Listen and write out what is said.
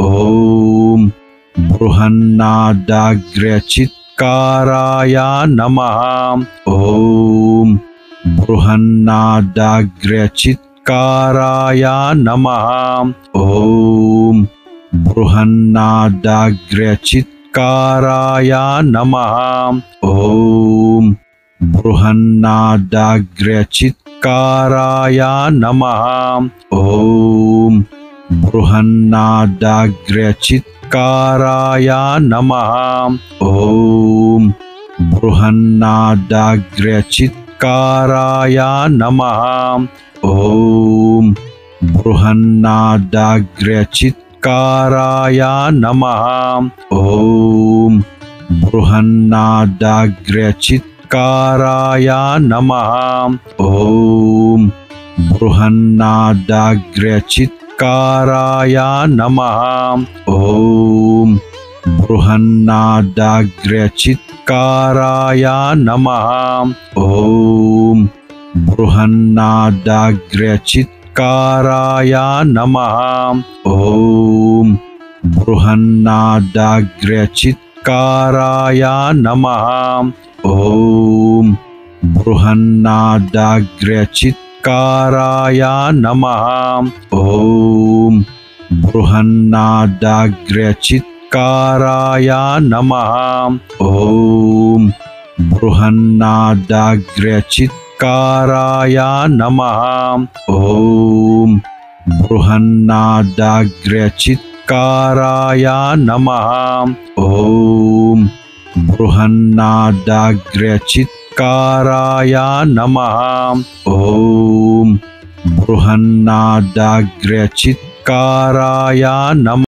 ॐ बृहन्नादाग्र्यचित्काराय नमः। ॐ बृहन्नादाग्र्यचित्काराय नमः। ॐ बृहन्नादाग्र्यचित्काराय नमः। ॐ बृहन्नादाग्र्यचित्काराय नमः। ॐ बृहन्नादाग्र्यचित्काराय नमः। ॐ बृहन्नादाग्र्यचित्काराय नमः। ॐ बृहन्नादाग्र्यचित्काराय नमः। ॐ बृहन्नादाग्र्यचित्काराय नमः। ॐ बृहन्नादाग्र्यचित्काराय नमः। ॐ बृहन्नादाग्र्यचित्काराय नमः। ॐ बृहन्नादाग्र्यचित्काराय नमः। ॐ बृहन्नादाग्र्यचित्काराय नमः। ॐ बृहन्नादाग्र्यचित्काराय नमः। ॐ बृहन्नादाग्र्यचित्काराय नमः। ॐ बृहन्नादाग्र्यचित्काराय नमः। ॐ बृहन्नादाग्र्यचित्काराय नमः। ॐ बृहन्नादाग्र्यचित्काराय नमः। ॐ बृहन्नादाग्र्यचित्काराय नमः।